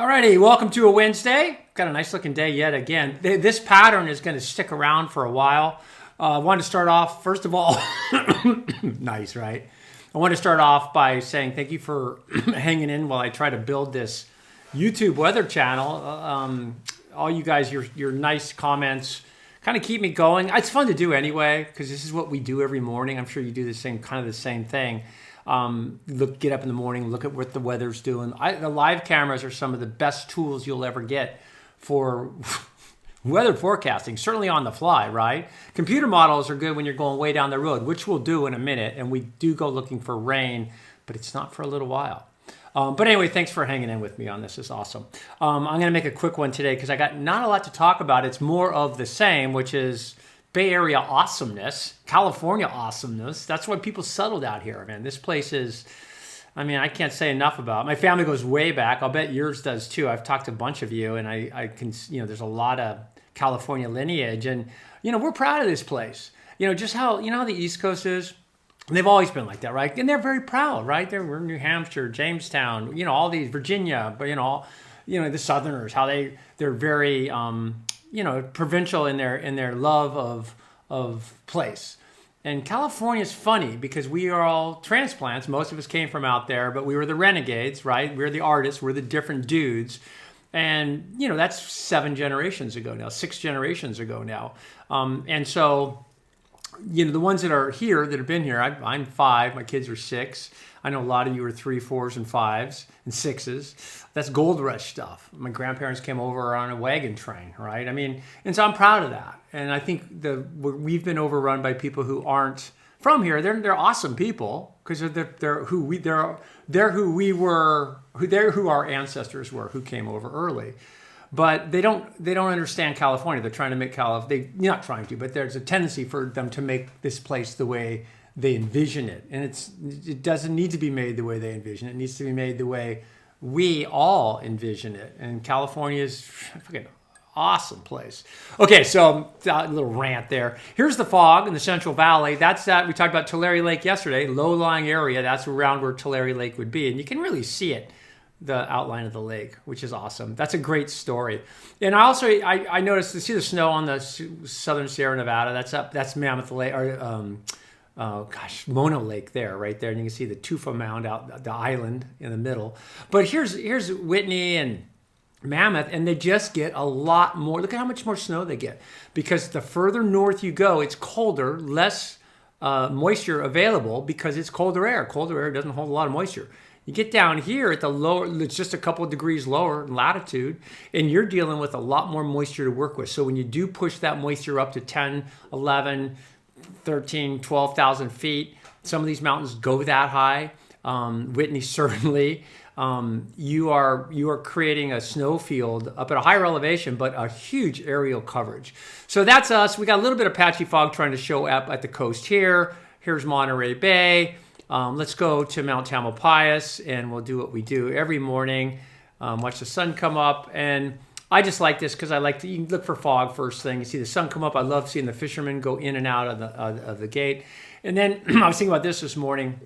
Alrighty, welcome to a Wednesday. Got a nice looking day yet again. This pattern is going to stick around for a while. I wanted to start off, first of all, nice, right? I want to start off by saying thank you for hanging in while I try to build this YouTube weather channel. All you guys, your nice comments kind of keep me going. It's fun to do anyway, because this is what we do every morning. I'm sure you do the same thing. Get up in the morning, look at what the weather's doing. The live cameras are some of the best tools you'll ever get for weather forecasting, certainly on the fly, right? Computer models are good when you're going way down the road, which we'll do in a minute. And we do go looking for rain, but it's not for a little while. But anyway, thanks for hanging in with me on this. It's awesome. I'm going to make a quick one today because I got not a lot to talk about. It's more of the same, which is Bay Area awesomeness, California awesomeness. That's why people settled out here, man. This place is, I can't say enough about it. My family goes way back. I'll bet yours does too. I've talked to a bunch of you, and I can, there's a lot of California lineage, and, we're proud of this place. Just how, how the East Coast is. And they've always been like that, right? And they're very proud, right? We're New Hampshire, Jamestown, all these, Virginia, but, the Southerners, how they're very, provincial in their love of place. And California is funny because we are all transplants. Most of us came from out there, but we were the renegades, right? We're the artists. We're the different dudes. And, that's 6 generations ago now. And so, the ones that are here, that have been here, I'm 5, my kids are 6. I know a lot of you are 3, 4s, and 5s, and 6s. That's gold rush stuff. My grandparents came over on a wagon train, right? And so I'm proud of that. And I think we've been overrun by people who aren't from here. They're awesome people because they're who our ancestors were, who came over early. But they don't understand California. They're trying to make not trying to, but there's a tendency for them to make this place the way they envision it. And it doesn't need to be made the way they envision it. It needs to be made the way we all envision it. And California is a fucking awesome place. Okay, so a little rant there. Here's the fog in the Central Valley. That's that. We talked about Tulare Lake yesterday, low-lying area. That's around where Tulare Lake would be. And you can really see it, the outline of the lake, which is awesome. That's a great story. And I noticed, you see the snow on the southern Sierra Nevada. That's Mammoth Lake, or Mono Lake there, right there. And you can see the tufa mound out the island in the middle. But here's Whitney and Mammoth, and they just get a lot more. Look at how much more snow they get. Because the further north you go, it's colder, less moisture available because it's colder air. Colder air doesn't hold a lot of moisture. You get down here at the lower, it's just a couple of degrees lower in latitude, and you're dealing with a lot more moisture to work with. So when you do push that moisture up to 10, 11, 13, 12,000 feet, some of these mountains go that high. Whitney certainly. You are creating a snow field up at a higher elevation, but a huge aerial coverage. So that's us. We got a little bit of patchy fog trying to show up at the coast here. Here's Monterey Bay. Let's go to Mount Tamalpais, and we'll do what we do every morning. Watch the sun come up, and I just like this because you can look for fog first thing. You see the sun come up. I love seeing the fishermen go in and out of the gate. And then I was thinking about this morning.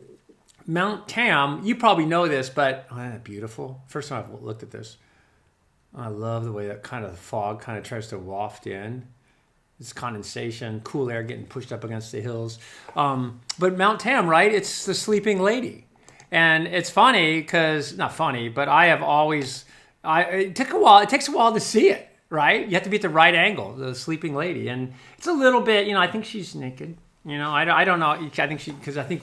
Mount Tam, you probably know this, but isn't that beautiful? First time I've looked at this. I love the way that kind of fog kind of tries to waft in. It's condensation, cool air getting pushed up against the hills. But Mount Tam, right? It's the sleeping lady. And it's funny because, not funny, but it takes a while to see it, right? You have to be at the right angle, the sleeping lady. And it's a little bit, I think she's naked. I don't know. I think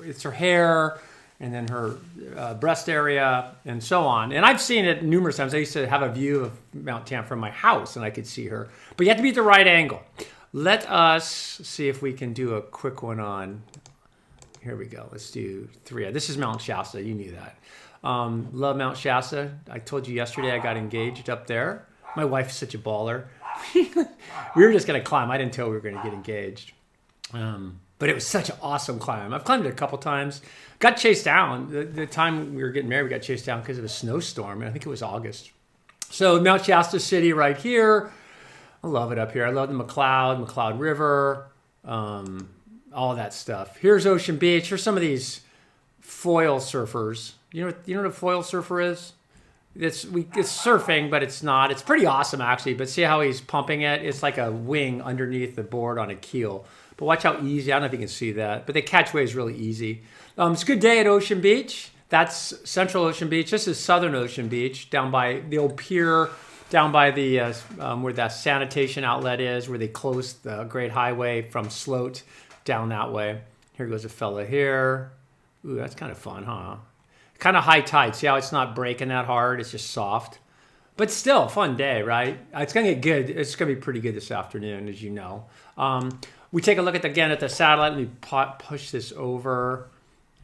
it's her hair and then her breast area and so on. And I've seen it numerous times. I used to have a view of Mount Tam from my house and I could see her. But you have to be at the right angle. Let us see if we can do a quick one on. Here we go. Let's do 3. This is Mount Shasta. You knew that. Love Mount Shasta. I told you yesterday I got engaged up there. My wife's such a baller. We were just going to climb. I didn't tell we were going to get engaged. But it was such an awesome climb. I've climbed it a couple times. Got chased down. The time we were getting married, we got chased down because of a snowstorm. And I think it was August. So Mount Shasta City right here. I love it up here. I love the McCloud River, all that stuff. Here's Ocean Beach. Here's some of these foil surfers. You know what a foil surfer is? it's surfing, but it's not. It's pretty awesome actually. But see how he's pumping it? It's like a wing underneath the board on a keel. But watch how easy. I don't know if you can see that, but the catch way is really easy. It's a good day at Ocean Beach. That's Central Ocean Beach. This is Southern Ocean Beach, down by the old pier, down by the where that sanitation outlet is, where they closed the Great Highway from Sloat down that way. Here goes a fella here. Ooh, that's kind of fun, huh? Kind of high tide. See how it's not breaking that hard? It's just soft. But still, a fun day, right? It's going to get good. It's going to be pretty good this afternoon, as you know. We take a look again at the satellite. Let me push this over.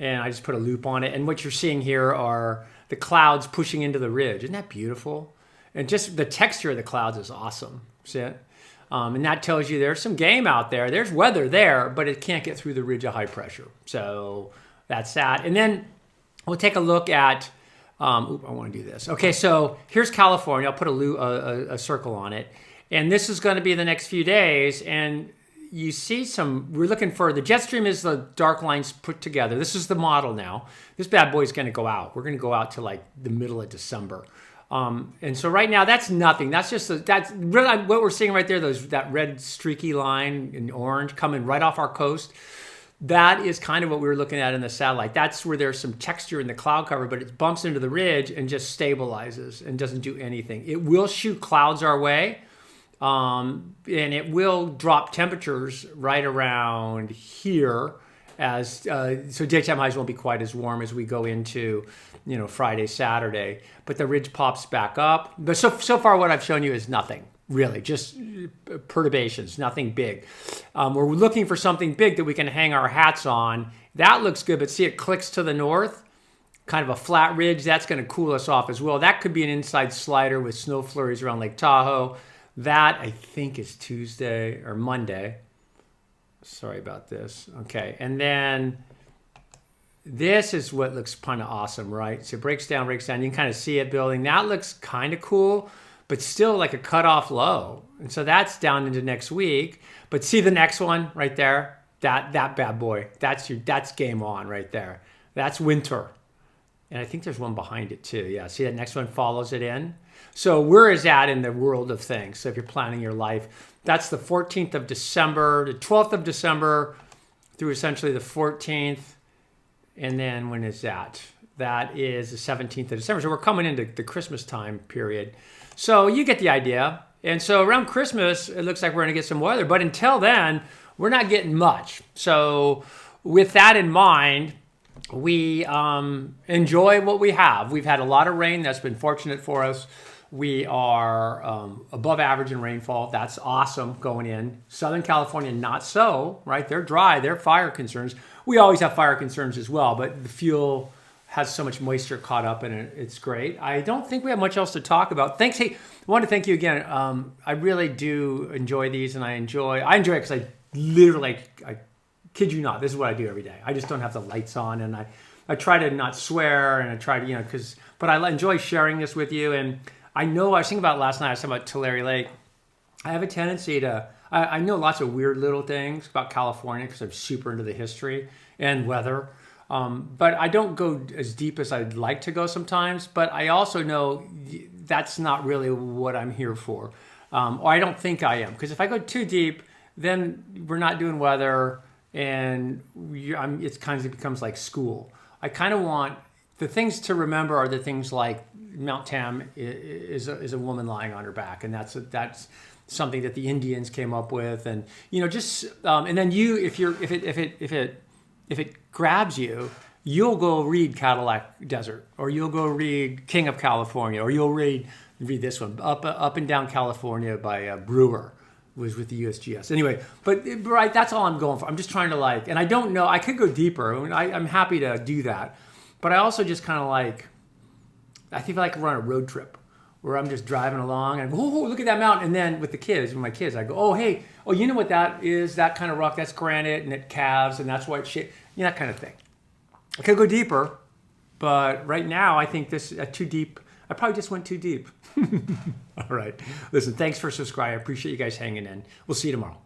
And I just put a loop on it. And what you're seeing here are the clouds pushing into the ridge. Isn't that beautiful? And just the texture of the clouds is awesome. See it? And that tells you there's some game out there. There's weather there, but it can't get through the ridge of high pressure. So that's that. And then we'll take a look at, I want to do this. Okay, so here's California. I'll put a circle on it. And this is going to be the next few days. And you see we're looking for, the jet stream is the dark lines put together. This is the model now. This bad boy is going to go out. We're going to go out to like the middle of December. And so right now that's nothing. That's just, that's really what we're seeing right there, that red streaky line in orange coming right off our coast. That is kind of what we were looking at in the satellite. That's where there's some texture in the cloud cover, but it bumps into the ridge and just stabilizes and doesn't do anything. It will shoot clouds our way. And it will drop temperatures right around here so daytime highs won't be quite as warm as we go into, Friday, Saturday, but the ridge pops back up. But so far what I've shown you is nothing really, just perturbations, nothing big. We're looking for something big that we can hang our hats on. That looks good, but see it clicks to the north, kind of a flat ridge. That's going to cool us off as well. That could be an inside slider with snow flurries around Lake Tahoe. That, I think, is Tuesday or Monday. Sorry about this. Okay, and then this is what looks kind of awesome, right? So it breaks down. You can kind of see it building. That looks kind of cool, but still like a cutoff low. And so that's down into next week. But see the next one right there? That bad boy. That's game on right there. That's winter. And I think there's one behind it too. Yeah, see that next one follows it in? So where is that in the world of things? So if you're planning your life, that's the 14th of December, the 12th of December through essentially the 14th. And then when is that? That is the 17th of December. So we're coming into the Christmas time period. So you get the idea. And so around Christmas, it looks like we're going to get some weather. But until then, we're not getting much. So with that in mind, we enjoy what we have. We've had a lot of rain. That's been fortunate for us. We are above average in rainfall. That's awesome going in. Southern California, not so, right? They're dry. They're fire concerns. We always have fire concerns as well, but the fuel has so much moisture caught up in it. It's great. I don't think we have much else to talk about. Thanks. Hey, I want to thank you again. I really do enjoy these, and I enjoy it because I literally, I kid you not, this is what I do every day. I just don't have the lights on, and I try to not swear, and I try to, but I enjoy sharing this with you. And I know, I was thinking about last night, I was talking about Tulare Lake. I have a tendency I know lots of weird little things about California because I'm super into the history and weather. But I don't go as deep as I'd like to go sometimes. But I also know that's not really what I'm here for. Or I don't think I am. Because if I go too deep, then we're not doing weather, and it kind of becomes like school. I kind of want the things to remember are the things like Mount Tam is a woman lying on her back, and that's something that the Indians came up with, and and then if it grabs you, you'll go read Cadillac Desert, or you'll go read King of California, or you'll read this one, Up and Down California by Brewer. Was with the USGS. Anyway, but right, that's all I'm going for. I'm just trying to and I don't know, I could go deeper, and I'm happy to do that. But I also just kind of I feel like we're on a road trip where I'm just driving along and oh, look at that mountain. And then with my kids, I go, oh, hey, you know what that is? That kind of rock, that's granite, and it calves, and that's why it's shaped, that kind of thing. I could go deeper, but right now I think this too deep. I probably just went too deep. All right. Listen, thanks for subscribing. I appreciate you guys hanging in. We'll see you tomorrow.